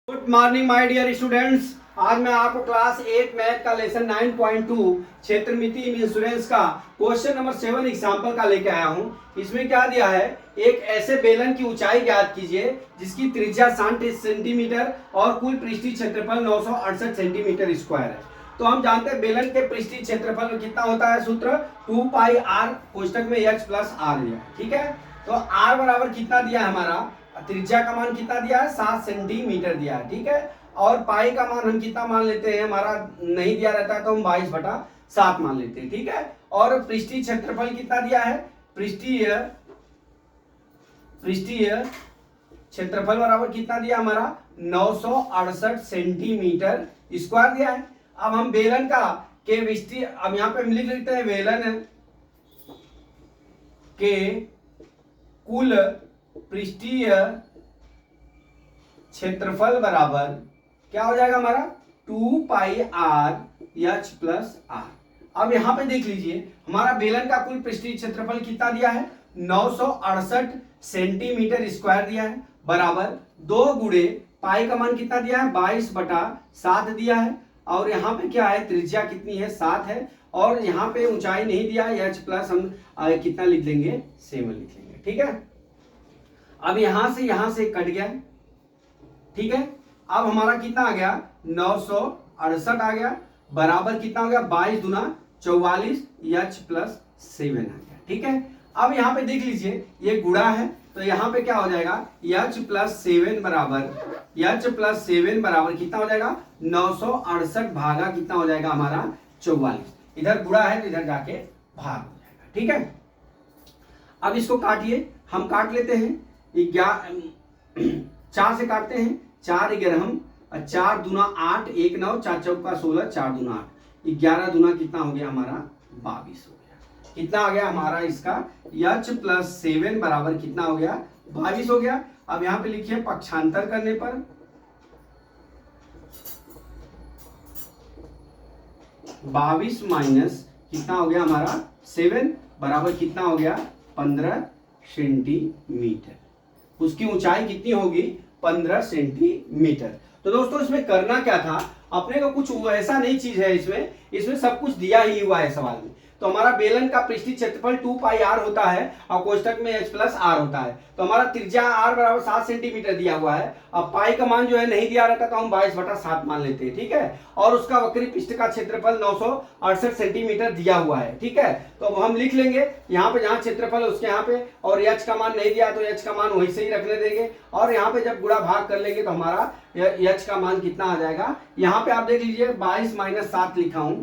Good morning my dear students. आज मैं आपको क्लास 8 मैथ का लेसन 9.2 क्षेत्रमिति इंश्योरेंस का क्वेश्चन नंबर 7 एग्जाम्पल का लेके आया हूं। इसमें क्या दिया है, एक ऐसे बेलन की ऊंचाई ज्ञात कीजिए जिसकी त्रिज्या 60 सेंटीमीटर और कुल पृष्ठीय क्षेत्रफल 968 सेंटीमीटर स्क्वायर है। तो हम जानते हैं बेलन के पृष्ठीय क्षेत्रफल में कितना होता है, सूत्र 2 पाई r कोष्टक में h प्लस r दिया, ठीक है। तो r बराबर कितना दिया है, हमारा त्रिज्या का मान कितना दिया है, 7 सेंटीमीटर दिया है, ठीक है। और पाई का मान हम कितना मान लेते हैं, हमारा नहीं दिया रहता है तो हम 22/7 मान लेते हैं, ठीक है। और पृष्ठीय क्षेत्रफल कितना दिया है, पृष्ठीय क्षेत्रफल बराबर कितना दिया हमारा 968 सेंटीमीटर स्क्वायर दिया है। अब हम बेलन का के विस्तीर्ण, अब यहां पे हम लिख लेते हैं बेलन के कुल पृष्ठीय क्षेत्रफल बराबर क्या हो जाएगा हमारा 2 पाई r h प्लस r। अब यहां पे देख लीजिए हमारा बेलन का कुल पृष्ठीय क्षेत्रफल कितना दिया है, 968 सेंटीमीटर स्क्वायर दिया है, बराबर 2 गुणे पाई का मान कितना दिया है 22/7 दिया है। और यहाँ पे क्या है, त्रिज्या कितनी है 7 है, और यहाँ पे ऊंचाई नहीं दिया है h प्लस, हम कितना लिख लेंगे 7 लिख लेंगे, ठीक है। अब यहां से कट गया, ठीक है। अब हमारा कितना आ गया 968 आ गया, बराबर कितना हो गया 22 दूना 44 h प्लस 7 आ गया, ठीक है। अब यहाँ पे देख लीजिए ये गुणा है, तो यहाँ पे क्या हो जाएगा h प्लस 7 बराबर कितना हो जाएगा 968 भागा कितना हो जाएगा हमारा 44। इधर गुणा है तो इधर जाके भाग हो जाएगा, ठीक है। अब इसको काटिए, हम काट लेते हैं 4 से काटते हैं, 4 11 हम 4 दूना 8 1 9 4 चौका 16 4 दूना 8 11 दूना कितना हो गया हमारा 22 हो गया। कितना आ गया हमारा इसका h प्लस 7 बराबर कितना हो गया 22 हो गया। अब यहां पे लिखिए पक्षांतर करने पर 22 माइनस कितना हो गया हमारा 7 बराबर कितना हो गया 15 सेंटीमीटर। उसकी ऊंचाई कितनी होगी 15 सेंटीमीटर। तो दोस्तों इसमें करना क्या था, अपने को कुछ ऐसा नई चीज है, इसमें सब कुछ दिया ही हुआ है सवाल में। तो हमारा बेलन का पृष्ठीय क्षेत्रफल 2 पाई r होता है और कोष्टक में h प्लस r होता है। तो हमारा त्रिज्या r बराबर 7 सेंटीमीटर दिया हुआ है। अब पाई का मान जो है नहीं दिया रहता तो हम 22/7 मान लेते हैं, ठीक है। और उसका वक्री पृष्ठ का क्षेत्रफल 968 सेंटीमीटर दिया हुआ है, ठीक है। तो अब हम लिख लेंगे यहाँ पे, जहाँ क्षेत्रफल है उसके यहाँ पे, और h का मान नहीं दिया तो h का मान वहीं से ही रखने देंगे, और यहाँ पे जब गुणा भाग कर लेंगे तो हमारा h का मान कितना आ जाएगा, यहाँ पे आप देख लीजिए 22 - 7 लिखा हूं,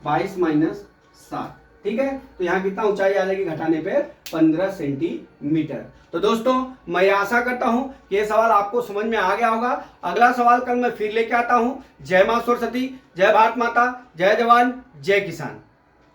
22 - 7, ठीक है। तो यहाँ कितना ऊंचाई आ जाएगी घटाने पे 15 सेंटीमीटर। तो दोस्तों मैं आशा करता हूं कि ये सवाल आपको समझ में आ गया होगा। अगला सवाल कल मैं फिर लेके आता हूं। जय मां सरस्वती, जय भारत माता, जय जवान, जय किसान।